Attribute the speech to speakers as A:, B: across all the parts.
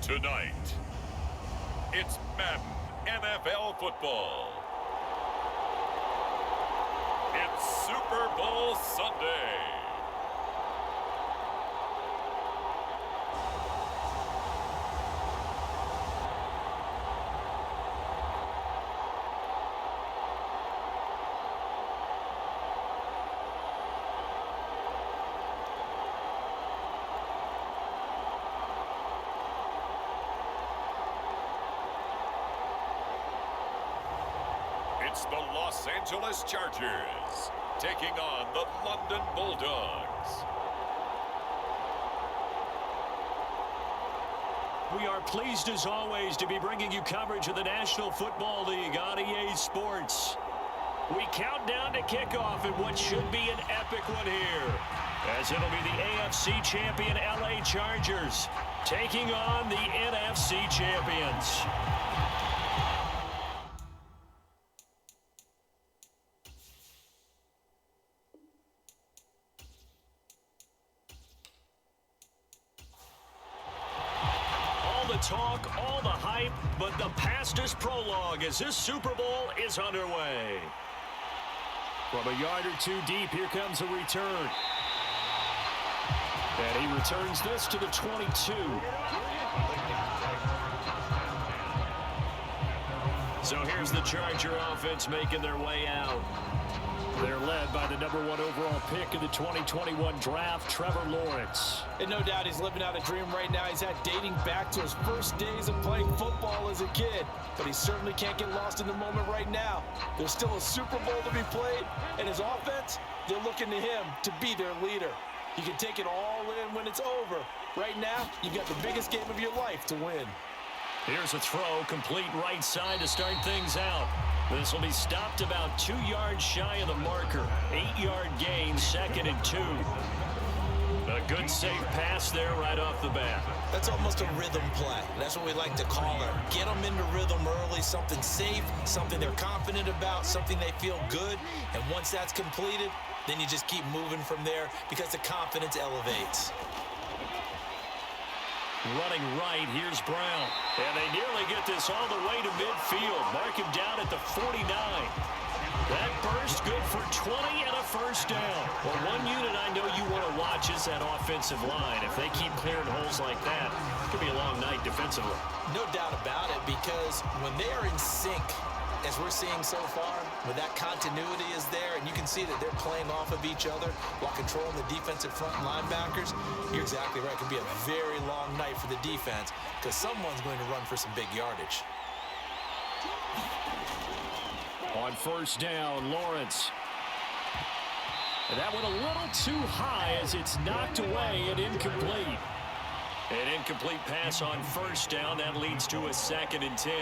A: Tonight, it's Madden NFL football. It's Super Bowl Sunday. It's the Los Angeles Chargers taking on the London Bulldogs.
B: We are pleased as always to be bringing you coverage of the National Football League on EA Sports. We count down to kickoff in what should be an epic one here, as it'll be the AFC champion LA Chargers taking on the NFC champions. Talk, all the hype, but the past is prologue as this Super Bowl is underway. From a yard or two deep, here comes a return. And he returns this to the 22. So here's the Charger offense making their way out. They're led by the #1 overall pick in the 2021 draft, Trevor Lawrence.
C: And no doubt he's living out a dream right now. He's had dating back to his first days of playing football as a kid. But he certainly can't get lost in the moment right now. There's still a Super Bowl to be played, and his offense, they're looking to him to be their leader. You can take it all in when it's over. Right now, you've got the biggest game of your life to win.
B: Here's a throw, complete right side to start things out. This will be stopped about 2 yards shy of the marker. 8-yard gain, 2nd and 2. A good safe pass there right off the bat.
D: That's almost a rhythm play. That's what we like to call it. Get them into rhythm early, something safe, something they're confident about, something they feel good. And once that's completed, then you just keep moving from there because the confidence elevates.
B: Running right, here's Brown. And they nearly get this all the way to midfield. Mark him down at the 49. That burst good for 20 and a first down. Well, one unit I know you want to watch is that offensive line. If they keep clearing holes like that, it could be a long night defensively.
D: No doubt about it, because when they are in sync, as we're seeing so far, when that continuity is there, and you can see that they're playing off of each other while controlling the defensive front linebackers, you're exactly right. It could be a very long night for the defense because someone's going to run for some big yardage.
B: On first down, Lawrence. And that went a little too high as it's knocked away and incomplete. An incomplete pass on first down. That leads to a 2nd and 10.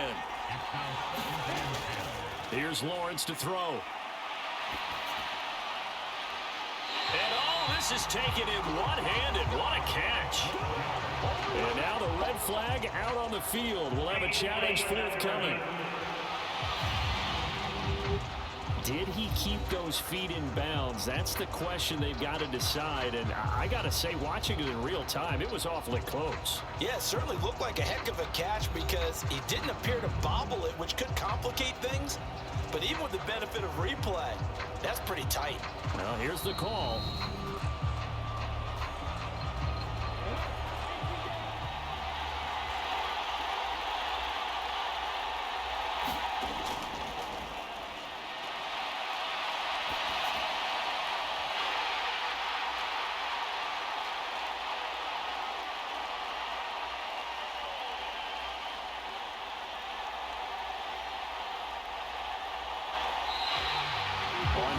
B: Here's Lawrence to throw. And this is taken in one-handed. What a catch. And now the red flag out on the field. We'll have a challenge forthcoming. Did he keep those feet in bounds? That's the question they've got to decide. And I got to say, watching it in real time, it was awfully close.
D: Yeah, it certainly looked like a heck of a catch because he didn't appear to bobble it, which could complicate things. But even with the benefit of replay, that's pretty tight.
B: Well, here's the call.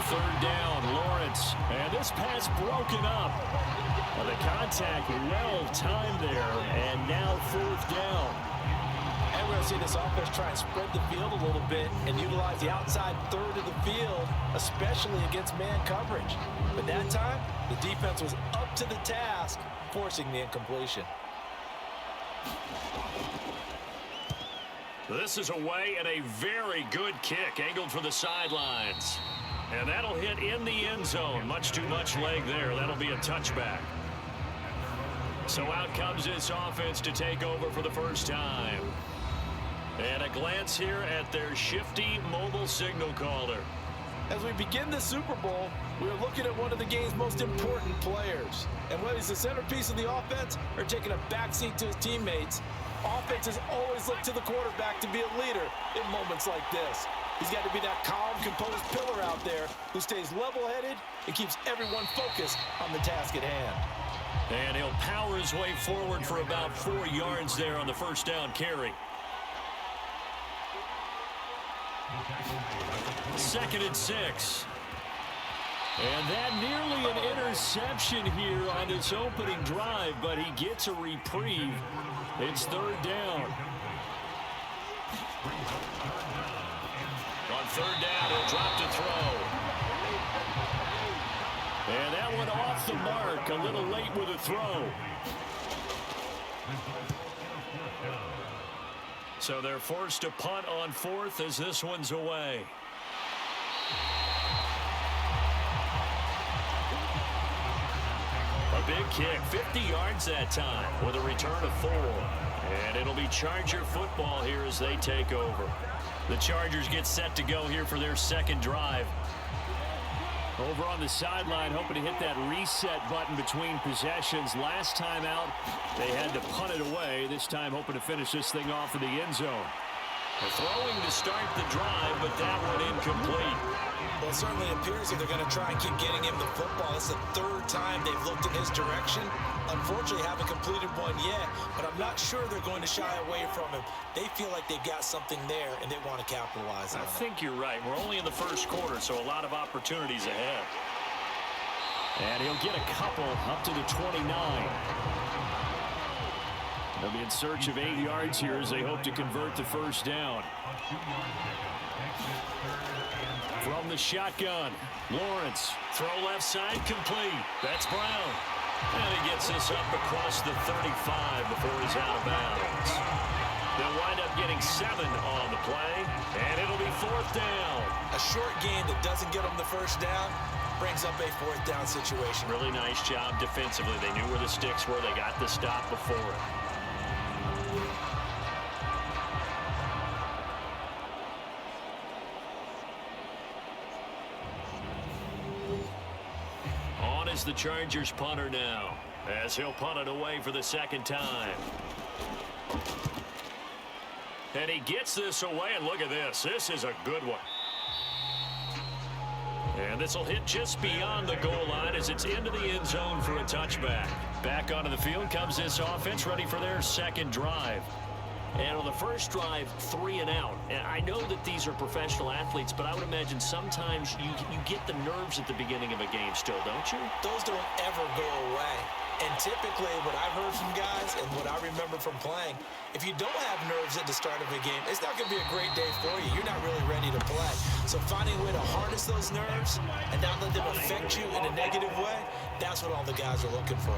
B: Third down, Lawrence. And this pass broken up. Well, the contact well timed there. And now 4th down.
C: And we're going to see this offense try and spread the field a little bit and utilize the outside third of the field, especially against man coverage. But that time, the defense was up to the task, forcing the incompletion.
B: This is away and a very good kick, angled for the sidelines. And that'll hit in the end zone. Much too much leg there. That'll be a touchback. So out comes this offense to take over for the first time. And a glance here at their shifty mobile signal caller.
C: As we begin the Super Bowl, we're looking at one of the game's most important players. And whether he's the centerpiece of the offense or taking a backseat to his teammates, offenses always look to the quarterback to be a leader in moments like this. He's got to be that calm, composed pillar out there who stays level-headed and keeps everyone focused on the task at hand.
B: And he'll power his way forward for about 4 yards there on the first down carry. 2nd and 6. And that nearly an interception here on this opening drive, but he gets a reprieve. It's 3rd down. On 3rd down, he'll drop to throw. And that one off the mark, a little late with a throw. So they're forced to punt on 4th as this one's away. A big kick, 50 yards that time with a return of 4. And it'll be Charger football here as they take over. The Chargers get set to go here for their 2nd drive. Over on the sideline, hoping to hit that reset button between possessions. Last time out, they had to punt it away. This time, hoping to finish this thing off in the end zone. They're throwing to start the drive, but that one incomplete.
D: Well, it certainly appears that they're going to try and keep getting him the football. It's the 3rd time they've looked in his direction. Unfortunately, haven't completed one yet, but I'm not sure they're going to shy away from him. They feel like they've got something there, and they want to capitalize on it.
B: I think you're right. We're only in the 1st quarter, so a lot of opportunities ahead. And he'll get a couple up to the 29. They'll be in search of 8 yards here as they hope to convert the 1st down. From the shotgun, Lawrence, throw left side, complete. That's Brown. And he gets this up across the 35 before he's out of bounds. They'll wind up getting 7 on the play, and it'll be 4th down.
D: A short game that doesn't get them the 1st down brings up a 4th down situation.
B: Really nice job defensively. They knew where the sticks were. They got the stop before it. On is the Chargers punter now, as he'll punt it away for the 2nd time. And he gets this away, and look at this. This is a good one. And this will hit just beyond the goal line as it's into the end zone for a touchback. Back onto the field comes this offense, ready for their 2nd drive. And on the 1st drive, 3 and out. And I know that these are professional athletes, but I would imagine sometimes you get the nerves at the beginning of a game still, don't you?
D: Those don't ever go away. And typically what I've heard from guys and what I remember from playing, if you don't have nerves at the start of a game, it's not going to be a great day for you. You're not really ready to play. So finding a way to harness those nerves and not let them affect you in a negative way, that's what all the guys are looking for.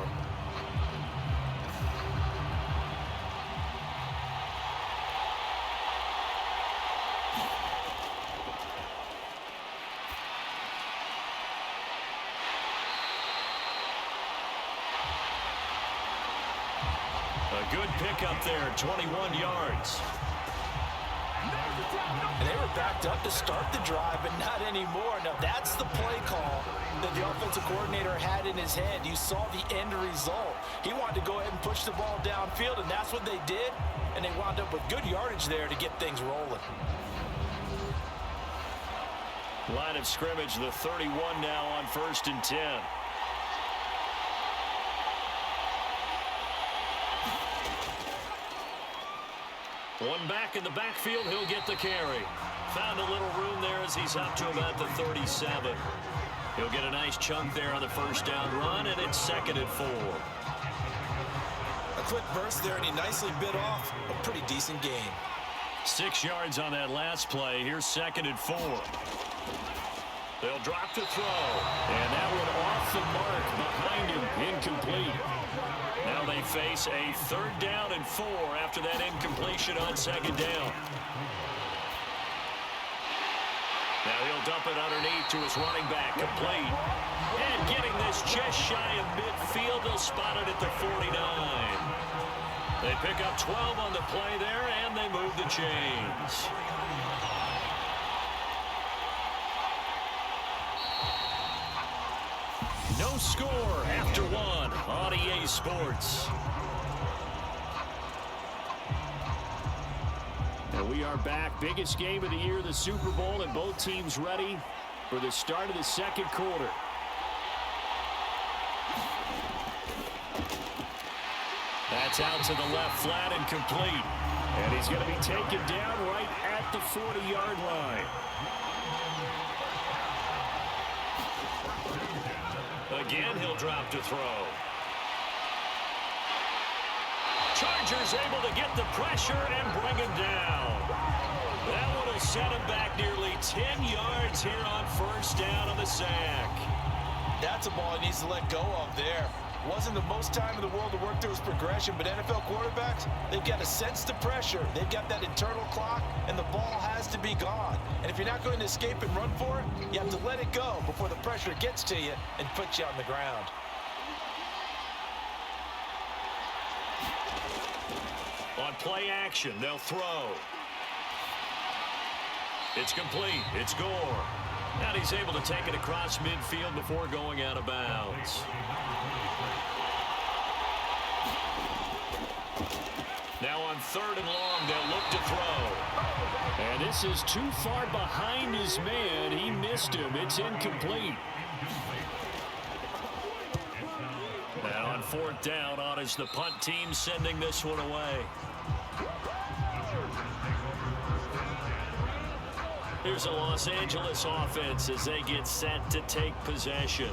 B: A good pickup there, 21 yards.
C: And they were backed up to start the drive, but not anymore. Now, that's the play call that the offensive coordinator had in his head. You saw the end result. He wanted to go ahead and push the ball downfield, and that's what they did. And they wound up with good yardage there to get things rolling.
B: Line of scrimmage, the 31 now on 1st and 10. One back in the backfield, he'll get the carry. Found a little room there as he's up to about the 37. He'll get a nice chunk there on the 1st down run, and it's 2nd and 4.
D: A quick burst there, and he nicely bit off a pretty decent gain.
B: 6 yards on that last play. Here's 2nd and 4. They'll drop to throw. And that one off the mark behind him. Incomplete. Now they face a 3rd down and 4 after that incompletion on 2nd down. Now he'll dump it underneath to his running back, complete. And getting this just shy of midfield, they'll spot it at the 49. They pick up 12 on the play there, and they move the chains. No score after one on EA Sports. And we are back. Biggest game of the year, the Super Bowl, and both teams ready for the start of the second quarter. That's out to the left, flat and complete. And he's going to be taken down right at the 40-yard line. Again, he'll drop to throw. Chargers able to get the pressure and bring him down. That one will set him back nearly 10 yards here on first down on the sack.
C: That's a ball he needs to let go of there. Wasn't the most time in the world to work through his progression, but NFL quarterbacks, they've got to sense the pressure. They've got that internal clock, and the ball has to be gone. And if you're not going to escape and run for it, you have to let it go before the pressure gets to you and puts you on the ground.
B: On play action, they'll throw. It's complete. It's Gore. And he's able to take it across midfield before going out of bounds. Now on 3rd and long, they'll look to throw. And this is too far behind his man. He missed him. It's incomplete. Now on 4th down, on is the punt team sending this one away. Here's a Los Angeles offense as they get set to take possession.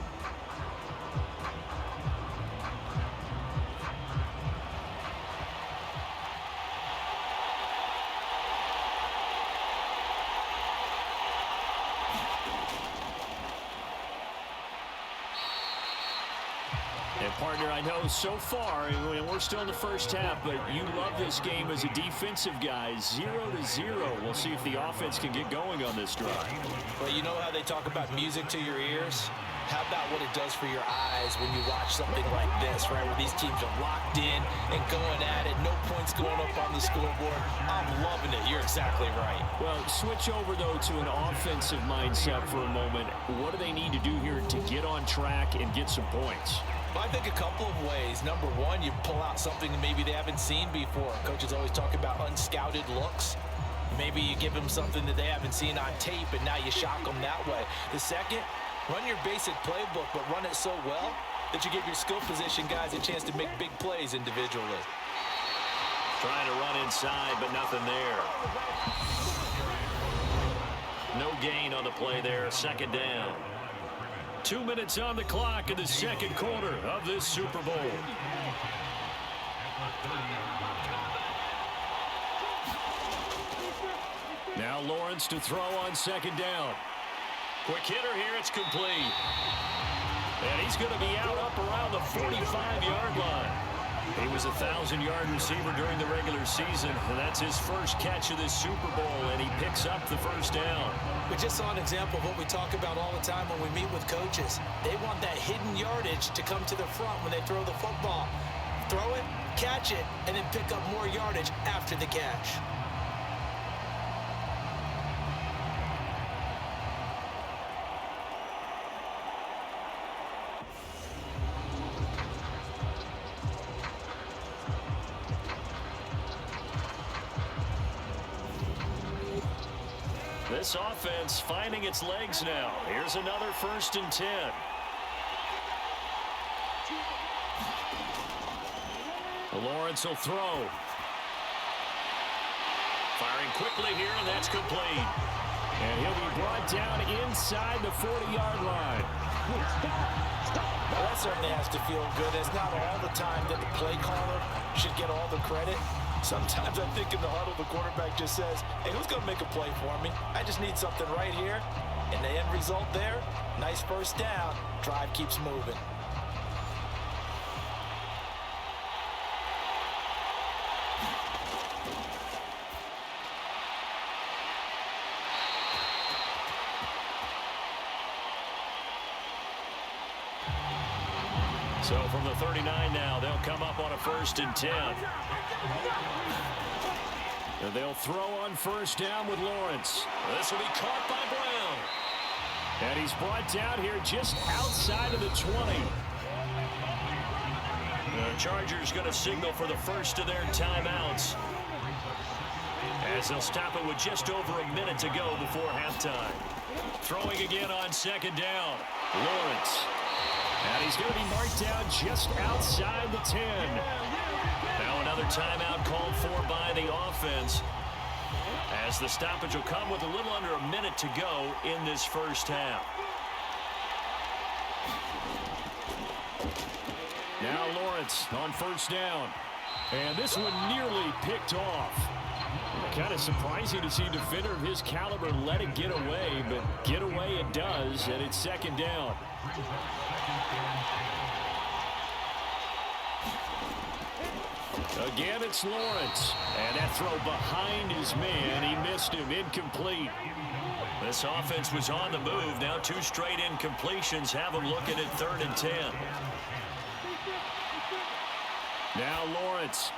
B: And partner, I know so far, and we're still in the first half, but you love this game as a defensive guy. 0-0. We'll see if the offense can get going on this drive.
C: Well, you know how they talk about music to your ears? How about what it does for your eyes when you watch something like this, right, where these teams are locked in and going at it, no points going up on the scoreboard? I'm loving it. You're exactly right.
B: Well, switch over, though, to an offensive mindset for a moment. What do they need to do here to get on track and get some points?
C: I think a couple of ways. Number one, you pull out something that maybe they haven't seen before. Coaches always talk about unscouted looks. Maybe you give them something that they haven't seen on tape, and now you shock them that way. The second, run your basic playbook, but run it so well that you give your skill position guys a chance to make big plays individually.
B: Trying to run inside, but nothing there. No gain on the play there. 2nd down. 2 minutes on the clock in the second quarter of this Super Bowl. Now Lawrence to throw on 2nd down. Quick hitter here, it's complete. And he's going to be out up around the 45-yard line. He was a 1,000-yard receiver during the regular season, and that's his first catch of this Super Bowl, and he picks up the first down.
D: We just saw an example of what we talk about all the time when we meet with coaches. They want that hidden yardage to come to the front when they throw the football. Throw it, catch it, and then pick up more yardage after the catch.
B: This offense finding its legs now. Here's another 1st and 10. Lawrence will throw. Firing quickly here, and that's complete. And he'll be brought down inside the 40-yard line.
C: Well, that certainly has to feel good. It's not all the time that the play caller should get all the credit. Sometimes I think in the huddle, the quarterback just says, hey, who's going to make a play for me? I just need something right here. And the end result there, nice first down. Drive keeps moving.
B: So from the 39 now, they'll come up on a 1st and 10. And they'll throw on 1st down with Lawrence. This will be caught by Brown. And he's brought down here just outside of the 20. The Chargers going to signal for the first of their timeouts, as they'll stop it with just over a minute to go before halftime. Throwing again on 2nd down. Lawrence. And he's going to be marked down just outside the 10. Now another timeout called for by the offense, as the stoppage will come with a little under a minute to go in this first half. Now Lawrence on 1st down. And this one nearly picked off. Kind of surprising to see a defender of his caliber let it get away, but get away it does, and it's 2nd down. Again, it's Lawrence. And that throw behind his man. He missed him. Incomplete. This offense was on the move. Now 2 straight incompletions have them looking at 3rd and 10. Now Lawrence.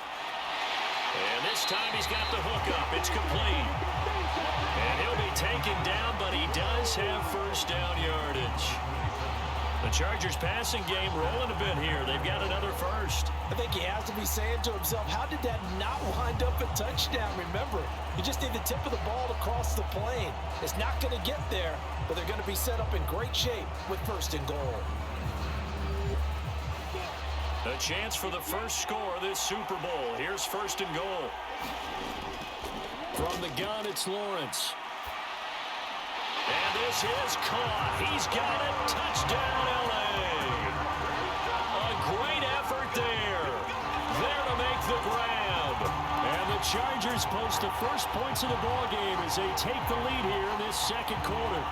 B: And this time he's got the hook up. It's complete. And he'll be taken down, but he does have 1st down yardage. The Chargers passing game rolling a bit here. They've got another 1st.
C: I think he has to be saying to himself, how did that not wind up a touchdown? Remember, you just need the tip of the ball to cross the plane. It's not going to get there, but they're going to be set up in great shape with 1st and goal.
B: A chance for the first score of this Super Bowl. Here's 1st and goal. From the gun, it's Lawrence. And this is caught. He's got it. Touchdown, L.A. A great effort there. There to make the grab. And the Chargers post the first points of the ball game as they take the lead here in this 2nd quarter.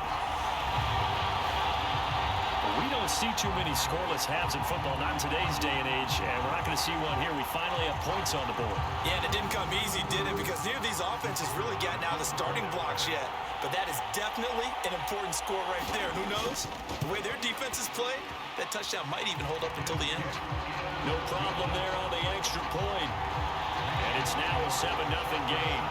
B: We don't see too many scoreless halves in football, not in today's day and age, and we're not going to see one here. We finally have points on the board.
D: Yeah, and it didn't come easy, did it? Because neither of these offenses really gotten out of the starting blocks yet. But that is definitely an important score right there. Who knows? The way their defenses play, that touchdown might even hold up until the end.
B: No problem there on the extra point. And it's now a 7-0 game.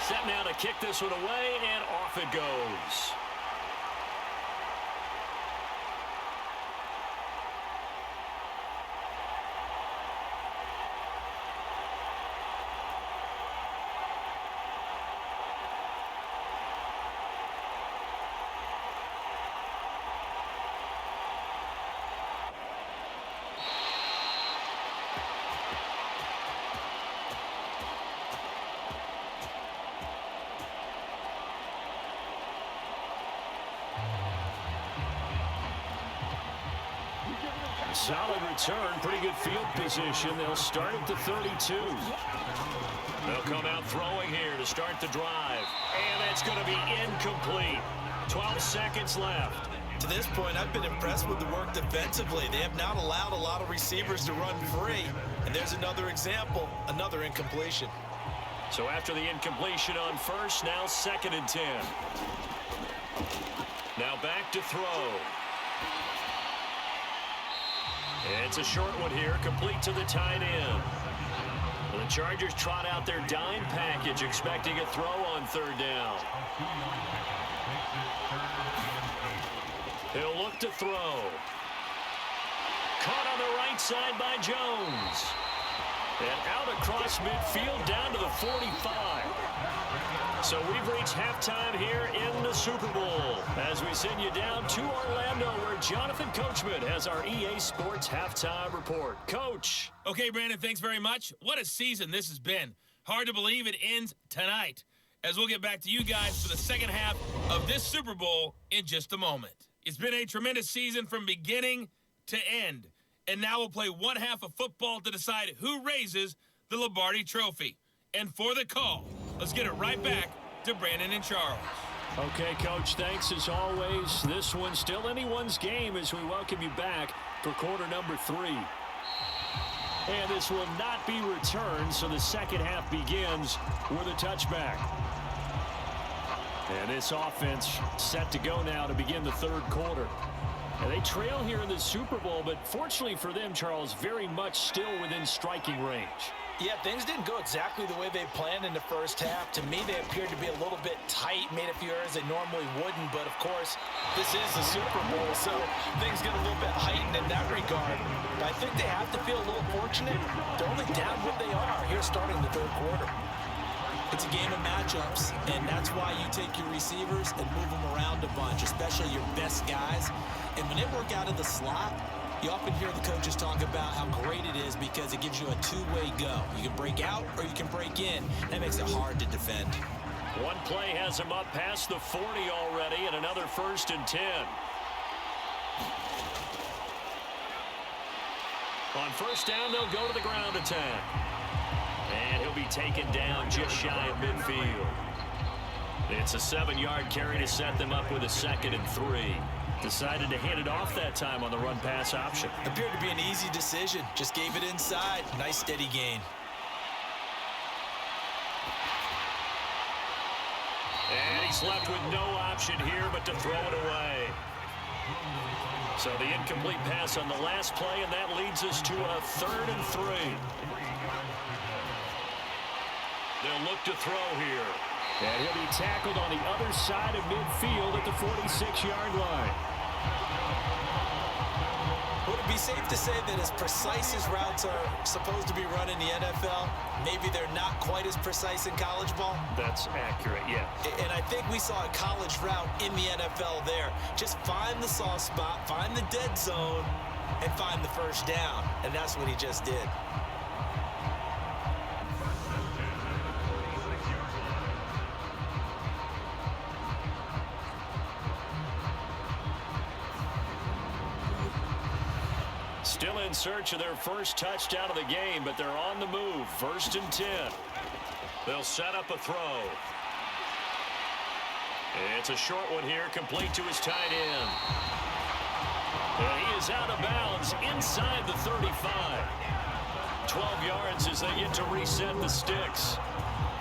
B: Set now to kick this one away, and off it goes. Solid return, pretty good field position. They'll start at the 32. They'll come out throwing here to start the drive. And that's going to be incomplete. 12 seconds left.
D: To this point, I've been impressed with the work defensively. They have not allowed a lot of receivers to run free. And there's another example, another incompletion.
B: So after the incompletion on 1st, now 2nd and 10. Now back to throw. It's a short one here, complete to the tight end. The Chargers trot out their dime package, expecting a throw on 3rd down. He'll look to throw. Caught on the right side by Jones. And out across midfield down to the 45. So we've reached halftime here in the Super Bowl as we send you down to Orlando, where Jonathan Coachman has our EA Sports halftime report. Coach.
E: Okay, Brandon, thanks very much. What a season this has been. Hard to believe it ends tonight, as we'll get back to you guys for the second half of this Super Bowl in just a moment. It's been a tremendous season from beginning to end. And now we'll play one half of football to decide who raises the Lombardi Trophy. And for the call, let's get it right back to Brandon and Charles.
B: Okay, Coach, thanks as always. This one's still anyone's game as we welcome you back for quarter number 3. And this will not be returned, so the second half begins with a touchback. And this offense set to go now to begin the third quarter. And they trail here in the Super Bowl, but fortunately for them, Charles, very much still within striking range.
C: Yeah, things didn't go exactly the way they planned in the first half. To me, they appeared to be a little bit tight, made a few errors they normally wouldn't. But, of course, this is the Super Bowl, so things get a little bit heightened in that regard. But I think they have to feel a little fortunate. They're only down what they are here starting the third quarter.
D: It's a game of matchups, and that's why you take your receivers and move them around a bunch, especially your best guys. And when they work out of the slot, you often hear the coaches talk about how great it is because it gives you a two-way go. You can break out or you can break in. That makes it hard to defend.
B: One play has them up past the 40 already, and another 1st and 10. On first down, they'll go to the ground attack. And he'll be taken down just shy of midfield. It's a 7-yard carry to set them up with a 2nd and 3. Decided to hand it off that time on the run-pass option.
D: Appeared to be an easy decision. Just gave it inside. Nice steady gain.
B: And he's left with no option here but to throw it away. So the incomplete pass on the last play, and that leads us to a 3rd and 3. They'll look to throw here. And he'll be tackled on the other side of midfield at the 46-yard line.
D: Would it be safe to say that as precise as routes are supposed to be run in the NFL, maybe they're not quite as precise in college ball?
B: That's accurate, yeah.
D: And I think we saw a college route in the NFL there. Just find the soft spot, find the dead zone, and find the first down. And that's what he just did.
B: Still in search of their first touchdown of the game, but they're on the move. 1st and 10. They'll set up a throw. It's a short one here, complete to his tight end. And he is out of bounds inside the 35. 12 yards as they get to reset the sticks.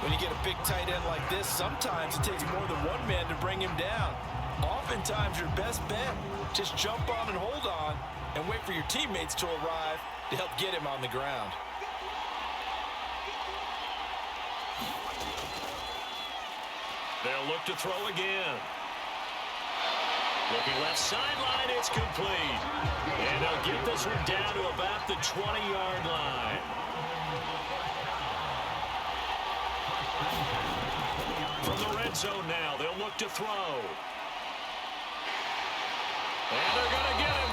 C: When you get a big tight end like this, sometimes it takes more than one man to bring him down. Oftentimes, your best bet, just jump on and hold on and wait for your teammates to arrive to help get him on the ground.
B: They'll look to throw again. Looking left sideline, it's complete. And they'll get this one down to about the 20-yard line. From the red zone now, they'll look to throw. And they're going to get him.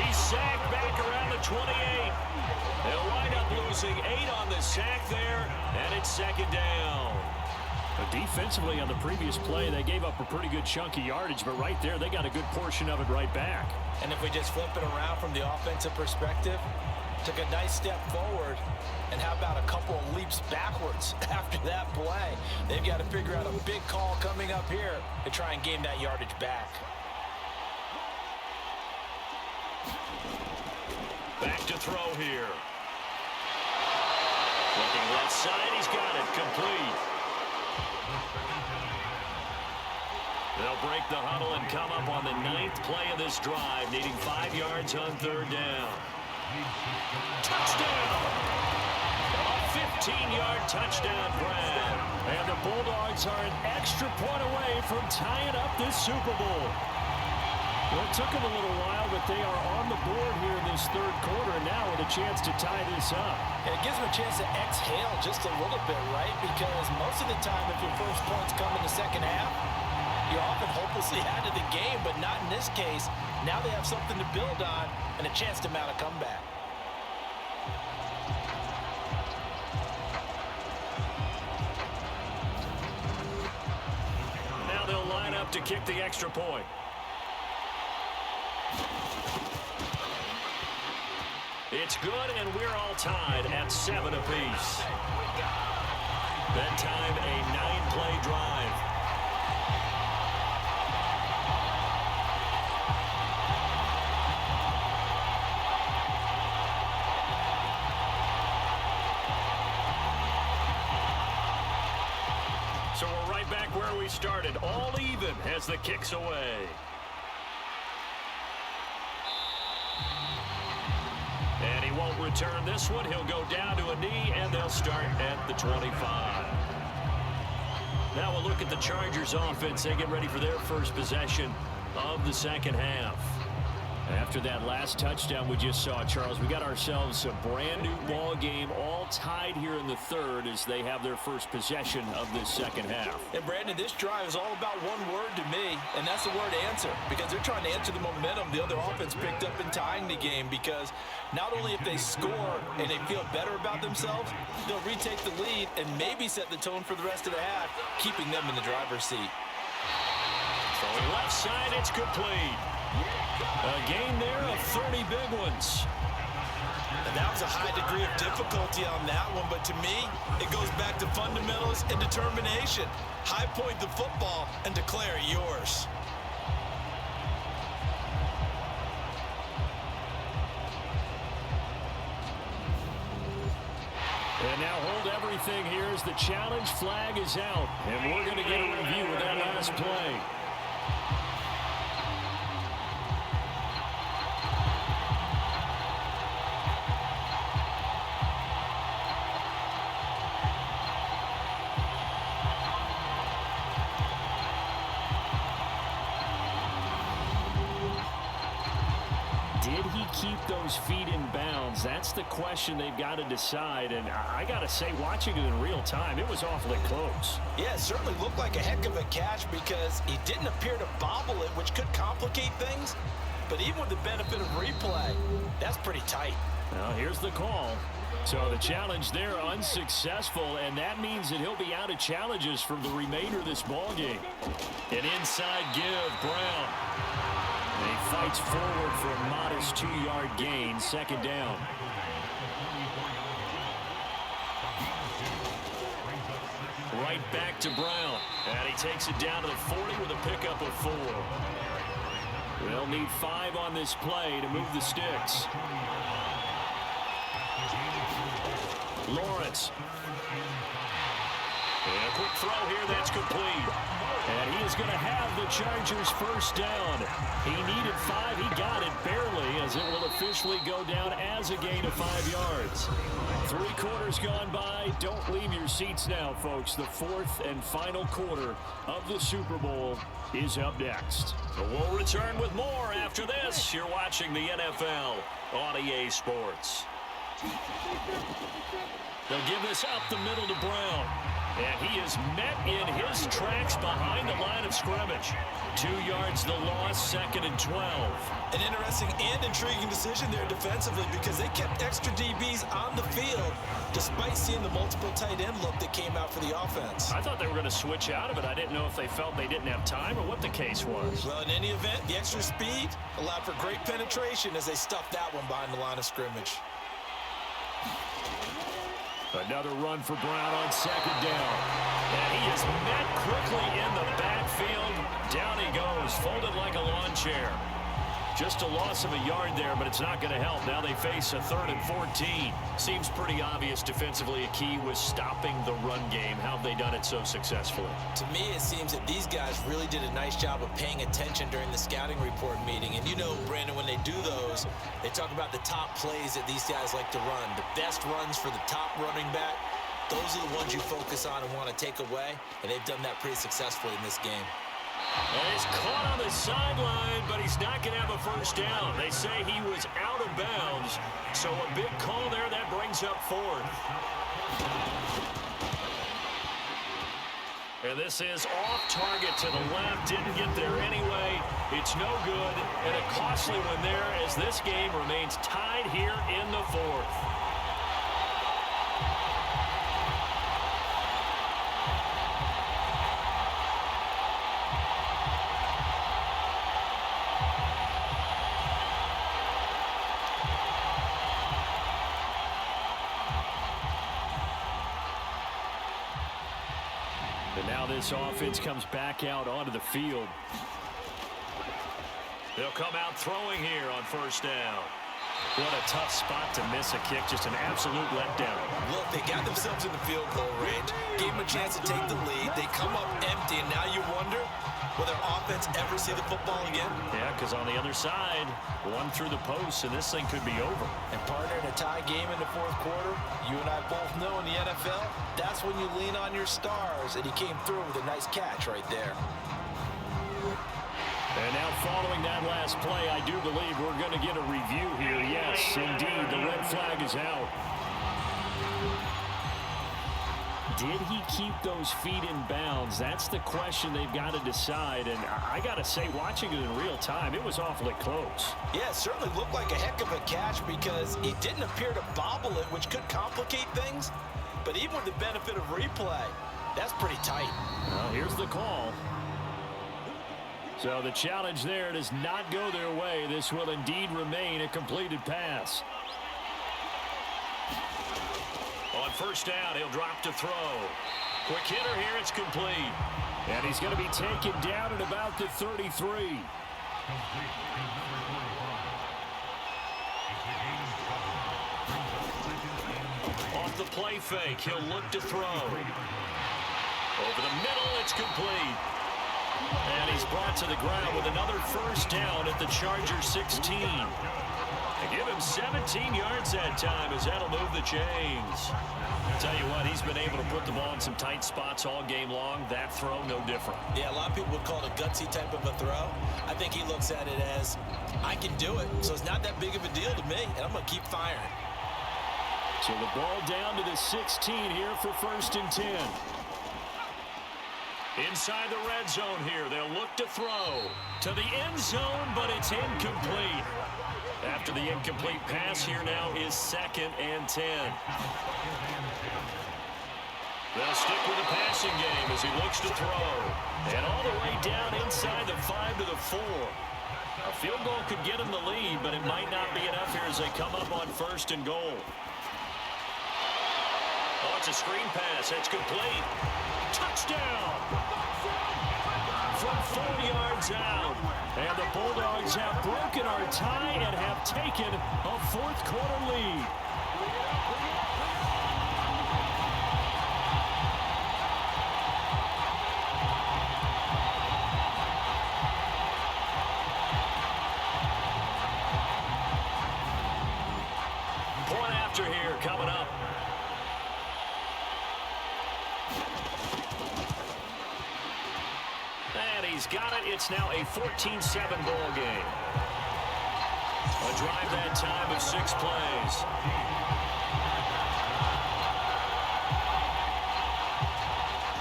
B: He's sacked back around the 28. They'll wind up losing 8 on the sack there, and it's 2nd down. But defensively on the previous play, they gave up a pretty good chunk of yardage, but right there, they got a good portion of it right back.
C: And if we just flip it around from the offensive perspective, took a nice step forward, and how about a couple of leaps backwards after that play? They've got to figure out a big call coming up here to try and gain that yardage back.
B: Back to throw here. Looking left side, he's got it complete. They'll break the huddle and come up on the 9th play of this drive, needing 5 yards on 3rd down. Touchdown! A 15-yard touchdown grab. And the Bulldogs are an extra point away from tying up this Super Bowl. Well, it took them a little while, but they are on the board here in this third quarter, and now with a chance to tie this up.
C: And it gives them a chance to exhale just a little bit, right? Because most of the time, if your first points come in the second half, you're often hopelessly out of the game, but not in this case. Now they have something to build on and a chance to mount a comeback.
B: Now they'll line up to kick the extra point. It's good, and we're all tied at 7 apiece. That time, a 9-play drive. So we're right back where we started, all even as the kick's away. And he won't return this one. He'll go down to a knee, and they'll start at the 25. Now we'll look at the Chargers offense. They get ready for their first possession of the second half. After that last touchdown we just saw, Charles, we got ourselves a brand new ball game, all tied here in the third as they have their first possession of this second half.
C: And Brandon, this drive is all about one word to me, and that's the word answer, because they're trying to answer the momentum the other offense picked up in tying the game, because not only if they score and they feel better about themselves, they'll retake the lead and maybe set the tone for the rest of the half, keeping them in the driver's seat.
B: So left side, it's complete. A gain there of 30 big ones.
C: And that was a high degree of difficulty on that one, but to me, it goes back to fundamentals and determination. High point the football and declare it yours.
B: And now hold everything here as the challenge flag is out. And we're going to get a review of that last play. Did he keep those feet in bounds? That's the question they've got to decide. And I got to say, watching it in real time, it was awfully close.
C: Yeah, it certainly looked like a heck of a catch because he didn't appear to bobble it, which could complicate things. But even with the benefit of replay, that's pretty tight.
B: Well, here's the call. So the challenge there unsuccessful, and that means that he'll be out of challenges for the remainder of this ball game. An inside give, Brown. And he fights forward for a modest 2-yard gain, second down. Right back to Brown. And he takes it down to the 40 with a pickup of 4. They'll need 5 on this play to move the sticks. Lawrence. And a quick throw here, that's complete. And he is going to have the Chargers first down. He needed 5. He got it barely as it will officially go down as a gain of 5 yards. 3 quarters gone by. Don't leave your seats now, folks. The 4th and final quarter of the Super Bowl is up next. So we'll return with more after this. You're watching the NFL on EA Sports. They'll give this up the middle to Brown. And he is met in his tracks behind the line of scrimmage. 2 yards the loss, 2nd and 12.
C: An interesting and intriguing decision there defensively because they kept extra DBs on the field despite seeing the multiple tight end look that came out for the offense.
B: I thought they were going to switch out of it. I didn't know if they felt they didn't have time or what the case was.
C: Well, in any event, the extra speed allowed for great penetration as they stuffed that one behind the line of scrimmage.
B: Another run for Brown on 2nd down. And he is met quickly in the backfield. Down he goes, folded like a lawn chair. Just a loss of a yard there, but it's not going to help. Now they face a 3rd and 14. Seems pretty obvious defensively a key was stopping the run game. How have they done it so successfully?
C: To me, it seems that these guys really did a nice job of paying attention during the scouting report meeting. And you know, Brandon, when they do those, they talk about the top plays that these guys like to run. The best runs for the top running back. Those are the ones you focus on and want to take away. And they've done that pretty successfully in this game.
B: And he's caught on the sideline, but he's not going to have a first down. They say he was out of bounds, so a big call there that brings up 4th. And this is off target to the left, didn't get there anyway. It's no good, and a costly one there as this game remains tied here in the 4th. Now this offense comes back out onto the field. They'll come out throwing here on first down. What a tough spot to miss a kick. Just an absolute letdown.
D: Look, they got themselves in the field goal range, gave them a chance to take the lead. They come up empty, and now you wonder, will their offense ever see the football again?
B: Yeah, because on the other side, one through the post, and this thing could be over.
C: And partner, in a tie game in the fourth quarter, you and I both know in the NFL, that's when you lean on your stars, and he came through with a nice catch right there.
B: And now following that last play, I do believe we're going to get a review here. Yes, indeed, the red flag is out. Did he keep those feet in bounds? That's the question they've got to decide. And I got to say, watching it in real time, it was awfully close.
C: Yeah, it certainly looked like a heck of a catch because he didn't appear to bobble it, which could complicate things. But even with the benefit of replay, that's pretty tight.
B: Well, here's the call. So the challenge there does not go their way. This will indeed remain a completed pass. On first down, he'll drop to throw. Quick hitter here, it's complete. And he's going to be taken down at about the 33. Off the play fake, he'll look to throw. Over the middle, it's complete. And he's brought to the ground with another first down at the Chargers 16. They give him 17 yards that time as that'll move the chains. Tell you what, he's been able to put the ball in some tight spots all game long. That throw, no different.
D: Yeah, a lot of people would call it a gutsy type of a throw. I think he looks at it as, I can do it, so it's not that big of a deal to me, and I'm going to keep firing.
B: So the ball down to the 16 here for first and 10. Inside the red zone here, they'll look to throw to the end zone, but it's incomplete. After the incomplete pass, here now is second and 10. They'll stick with the passing game as he looks to throw. And all the way down inside the 5 to the 4. A field goal could get him the lead, but it might not be enough here as they come up on first and goal. Oh, it's a screen pass. It's complete. Touchdown! From 4 yards out. And the Bulldogs have broken our tie and have taken a fourth quarter lead. Point after here coming up. And he's got it. It's now a 14-7 ball game. A drive that time of 6 plays.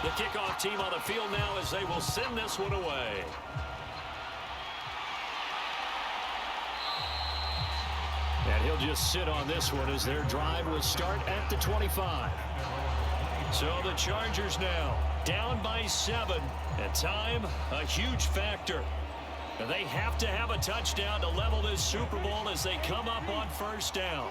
B: The kickoff team on the field now as they will send this one away. And he'll just sit on this one as their drive will start at the 25. So the Chargers now down by 7. And time, a huge factor. And they have to have a touchdown to level this Super Bowl as they come up on first down.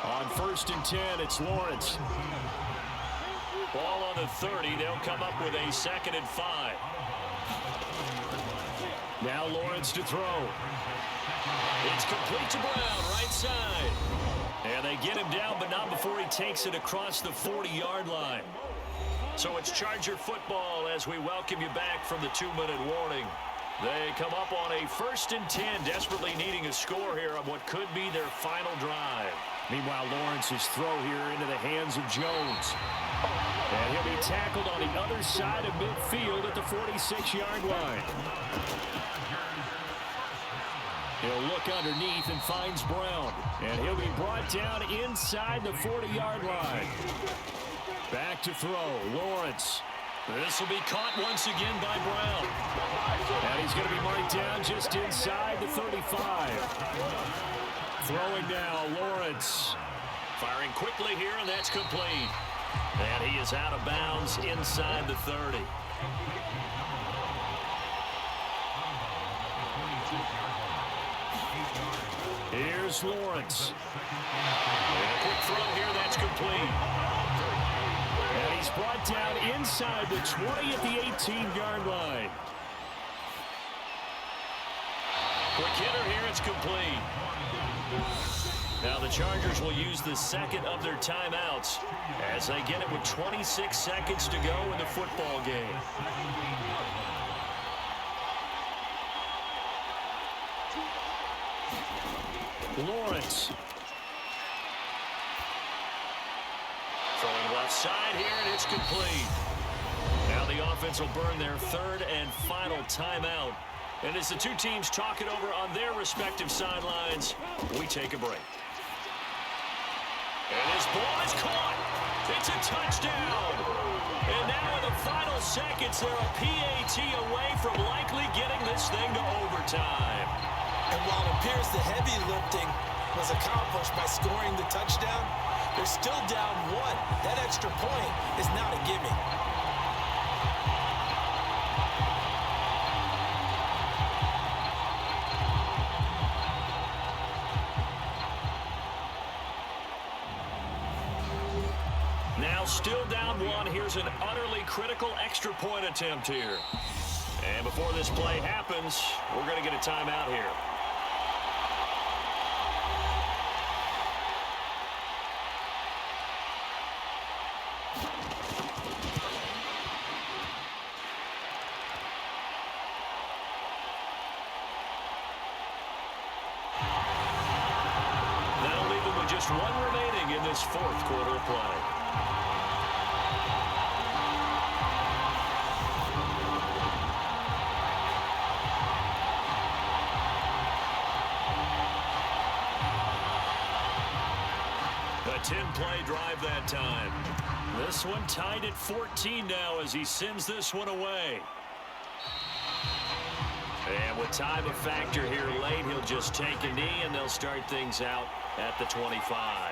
B: On first and 10, it's Lawrence. Ball on the 30. They'll come up with a 2nd and 5. Now Lawrence to throw. It's complete to Brown, right side. And they get him down, but not before he takes it across the 40-yard line. So it's Charger football as we welcome you back from the 2-minute warning. They come up on a 1st and 10, desperately needing a score here on what could be their final drive. Meanwhile, Lawrence's throw here into the hands of Jones. And he'll be tackled on the other side of midfield at the 46-yard line. He'll look underneath and finds Brown. And he'll be brought down inside the 40-yard line. Back to throw, Lawrence. This will be caught once again by Brown. And he's going to be marked down just inside the 35. Throwing now, Lawrence. Firing quickly here, and that's complete. And he is out of bounds inside the 30. Here's Lawrence. And a quick throw here, that's complete. And he's brought down inside the 20 at the 18-yard line. Quick hitter here, it's complete. Now the Chargers will use the second of their timeouts as they get it with 26 seconds to go in the football game. Lawrence. Throwing left side here, and it's complete. Now the offense will burn their third and final timeout. And as the two teams talk it over on their respective sidelines, we take a break. And his ball is caught. It's a touchdown. And now in the final seconds, they're a PAT away from likely getting this thing to overtime.
D: And while it appears the heavy lifting was accomplished by scoring the touchdown, they're still down one. That extra point is not a gimme.
B: Now still down one. Here's an utterly critical extra point attempt here. And before this play happens, we're going to get a timeout here. That'll leave them with just one remaining in this fourth quarter of play. A 10-play drive that time. This one tied at 14 now as he sends this one away. And with time a factor here late, he'll just take a knee and they'll start things out at the 25.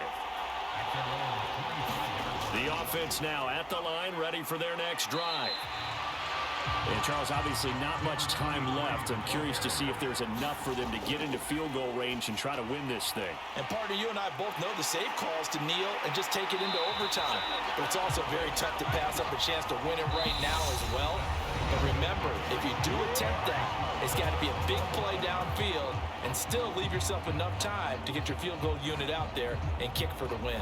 B: The offense now at the line, ready for their next drive. And Charles, obviously not much time left. I'm curious to see if there's enough for them to get into field goal range and try to win this thing.
C: And partner, you and I both know the safe calls to kneel and just take it into overtime. But it's also very tough to pass up a chance to win it right now as well. But remember, if you do attempt that, it's got to be a big play downfield and still leave yourself enough time to get your field goal unit out there and kick for the win.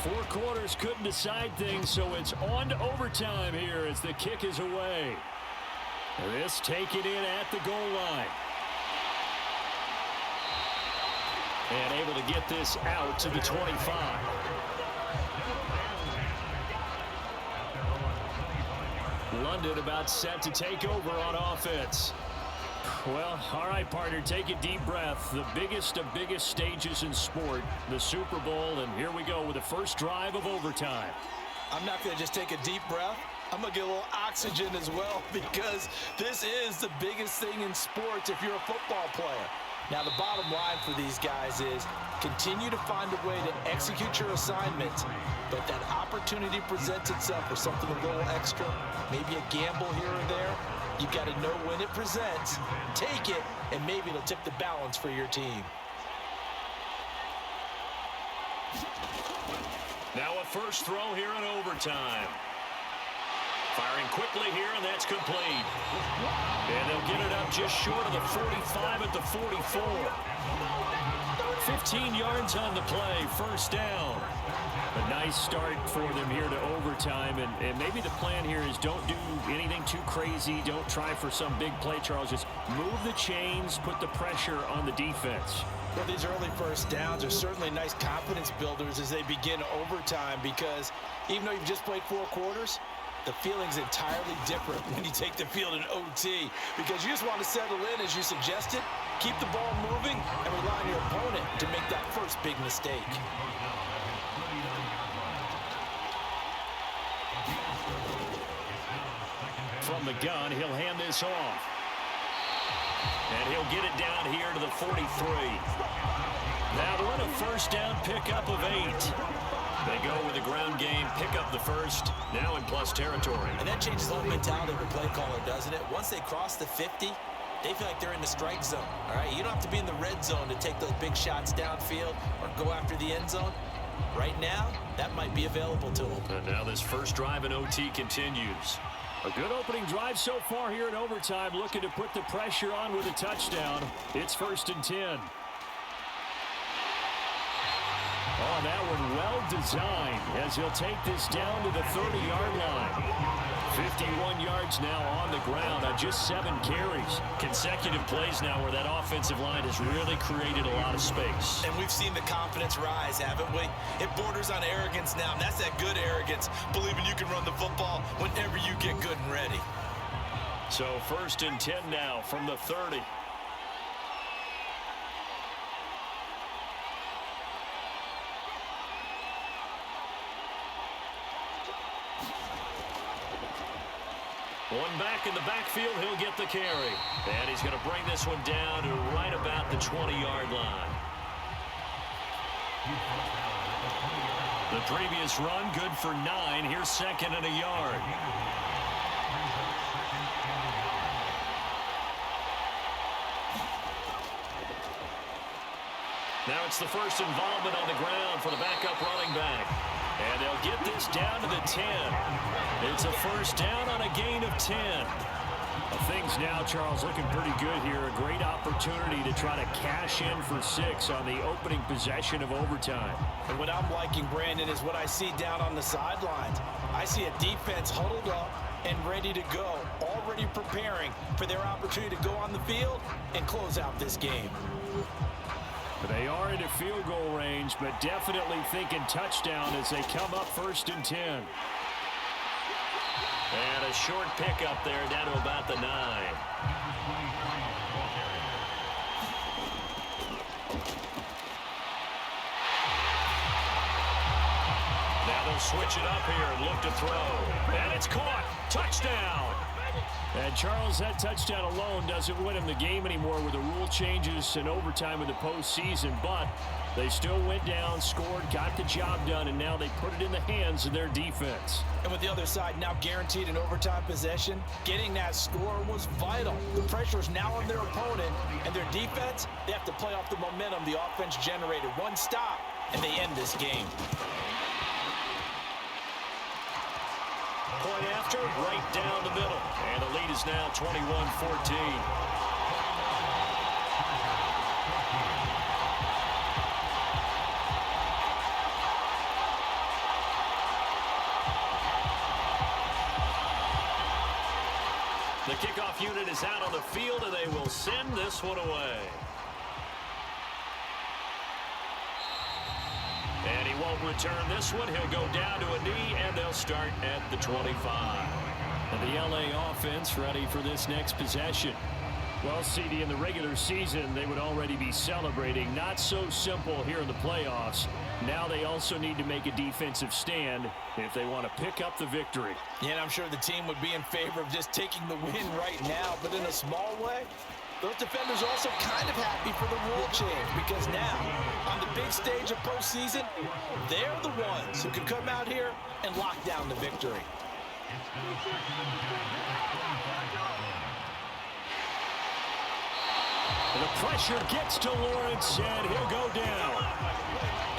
B: Four quarters couldn't decide things, so it's on to overtime here as the kick is away. This taken in at the goal line. And able to get this out to the 25. London about set to take over on offense. Well, all right, partner, take a deep breath. The biggest of biggest stages in sport, the Super Bowl, and here we go with the first drive of overtime.
C: I'm not going to just take a deep breath. I'm going to get a little oxygen as well because this is the biggest thing in sports if you're a football player. Now, the bottom line for these guys is continue to find a way to execute your assignments, but that opportunity presents itself for something a little extra, maybe a gamble here or there. You've got to know when it presents, take it, and maybe it'll tip the balance for your team.
B: Now a first throw here in overtime. Firing quickly here, and that's complete. And they'll get it up just short of the 45 at the 44. 15 yards on the play, first down. A nice start for them here to overtime, and maybe the plan here is don't do anything too crazy. Don't try for some big play, Charles. Just move the chains, put the pressure on the defense.
C: Well, these early first downs are certainly nice confidence builders as they begin overtime, because even though you've just played 4 quarters, the feeling's entirely different when you take the field in OT, because you just want to settle in, as you suggested, keep the ball moving, and rely on your opponent to make that first big mistake.
B: From the gun, he'll hand this off. And he'll get it down here to the 43. Now to win a first down pickup of 8. They go with the ground game, pick up the first, now in plus territory.
D: And that changes the whole mentality of a play caller, doesn't it? Once they cross the 50, they feel like they're in the strike zone. All right, you don't have to be in the red zone to take those big shots downfield or go after the end zone. Right now, that might be available to them.
B: And now this first drive in OT continues. A good opening drive so far here in overtime, looking to put the pressure on with a touchdown. It's 1st and 10. Oh, that one well designed as he'll take this down to the 30-yard line. 51 yards now on the ground on just 7 carries. Consecutive plays now where that offensive line has really created a lot of space.
D: And we've seen the confidence rise, haven't we? It borders on arrogance now, and that's that good arrogance, believing you can run the football whenever you get good and ready.
B: So 1st and 10 now from the 30. One back in the backfield, he'll get the carry. And he's going to bring this one down to right about the 20-yard line. The previous run, good for 9. Here's 2nd and a yard. Now it's the first involvement on the ground for the backup running back. And they'll get this down to the 10. It's a first down on a gain of 10. Things now, Charles, looking pretty good here. A great opportunity to try to cash in for 6 on the opening possession of overtime.
C: And what I'm liking, Brandon, is what I see down on the sidelines. I see a defense huddled up and ready to go, already preparing for their opportunity to go on the field and close out this game.
B: They are into field goal range, but definitely thinking touchdown as they come up 1st and 10. And a short pickup there down to about the 9. Now they'll switch it up here and look to throw. And it's caught. Touchdown. And Charles, that touchdown alone doesn't win him the game anymore with the rule changes in overtime in the postseason, but they still went down, scored, got the job done, and now they put it in the hands of their defense.
C: And with the other side now guaranteed an overtime possession, getting that score was vital. The pressure is now on their opponent, and their defense, they have to play off the momentum the offense generated. One stop, and they end this game.
B: Point after, right down the middle. And the lead is now 21-14. The kickoff unit is out on the field, and they will send this one away. And he won't return this one. He'll go down to a knee, and they'll start at the 25. And the LA offense ready for this next possession. Well, CD, in the regular season, they would already be celebrating. Not so simple here in the playoffs. Now they also need to make a defensive stand if they want to pick up the victory.
C: Yeah, and I'm sure the team would be in favor of just taking the win right now, but in a small way, those defenders are also kind of happy for the rule change, because now, on the big stage of postseason, they're the ones who can come out here and lock down the victory.
B: The pressure gets to Lawrence, and he'll go down.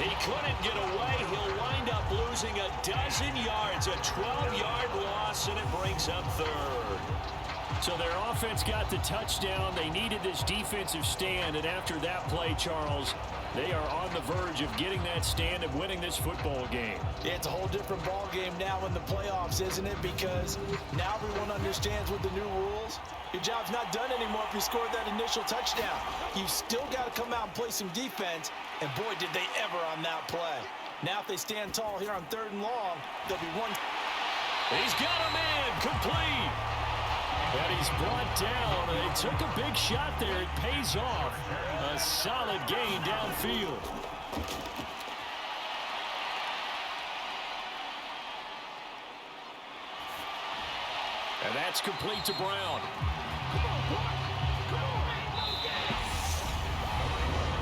B: He couldn't get away. He'll wind up losing a dozen yards, a 12-yard loss, and it brings up 3rd. So their offense got the touchdown. They needed this defensive stand, and after that play, Charles, they are on the verge of getting that stand and winning this football game.
C: Yeah, it's a whole different ball game now in the playoffs, isn't it? Because now everyone understands with the new rules, Your job's not done anymore if you scored that initial touchdown. You've still got to come out and play some defense, and boy, did they ever on that play. Now if they stand tall here on 3rd and long, they'll be one.
B: He's got a man, complete. And he's brought down. They took a big shot there. It pays off. A solid gain downfield. And that's complete to Brown.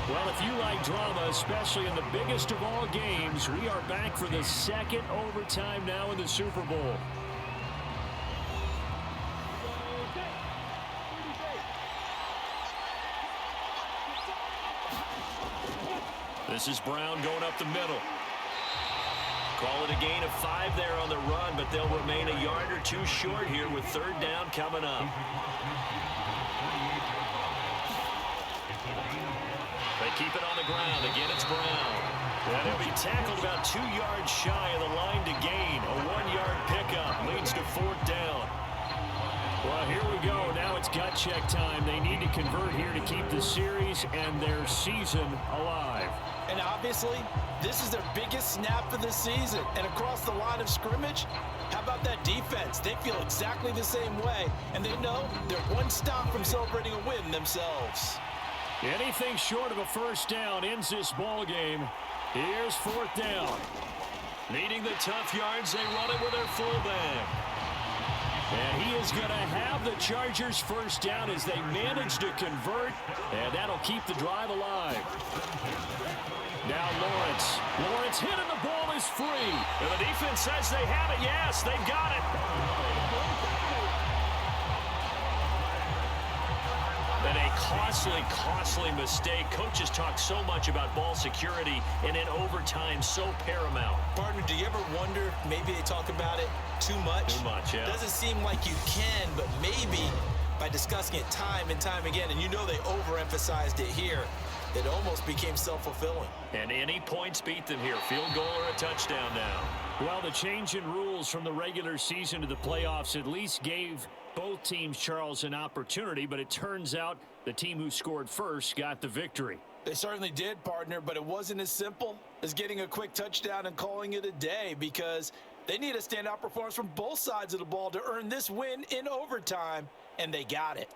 B: Well, if you like drama, especially in the biggest of all games, we are back for the second overtime now in the Super Bowl. This is Brown going up the middle. Call it a gain of 5 there on the run, but they'll remain a yard or 2 short here with 3rd down coming up. They keep it on the ground. Again, it's Brown. And he'll be tackled about 2 yards shy of the line to gain. A 1-yard pickup leads to 4th down. Well, here we go. Now it's gut check time. They need to convert here to keep the series and their season alive.
C: And obviously, this is their biggest snap of the season. And across the line of scrimmage, how about that defense? They feel exactly the same way, and they know they're one stop from celebrating a win themselves.
B: Anything short of a 1st down ends this ball game. Here's 4th down. Needing the tough yards, they run it with their fullback. And he is going to have the Chargers 1st down as they manage to convert, and that'll keep the drive alive. Now Lawrence. Lawrence hit and the ball is free. And the defense says they have it. Yes, they've got it. And a costly mistake. Coaches talk so much about ball security, and in overtime, so paramount.
D: Partner, do you ever wonder, maybe they talk about it too much?
B: Too much, yeah.
D: Doesn't seem like you can, but maybe by discussing it time and time again, and you know they overemphasized it here, it almost became self-fulfilling.
B: And any points beat them here. Field goal or a touchdown now. Well, the change in rules from the regular season to the playoffs at least gave both teams, Charles, an opportunity, but it turns out the team who scored first got the victory.
C: They certainly did, partner, but it wasn't as simple as getting a quick touchdown and calling it a day, because they need a standout performance from both sides of the ball to earn this win in overtime, and they got it.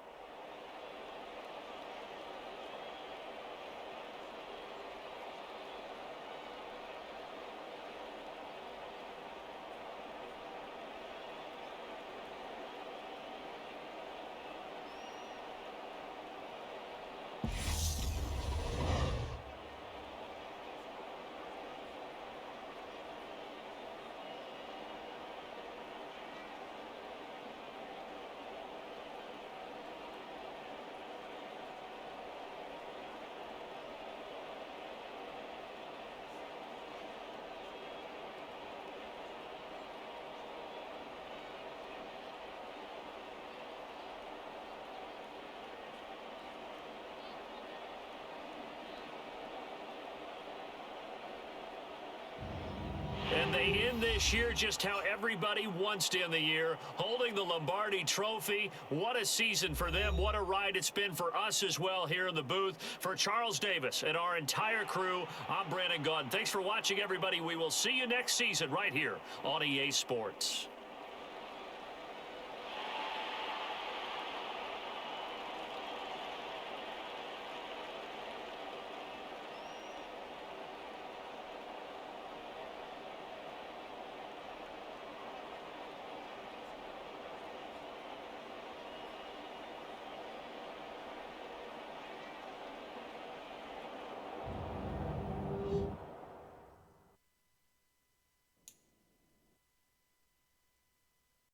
B: And they end this year just how everybody wants to end the year, holding the Lombardi Trophy. What a season for them. What a ride it's been for us as well here in the booth. For Charles Davis and our entire crew, I'm Brandon Gaudin. Thanks for watching, everybody. We will see you next season right here on EA Sports.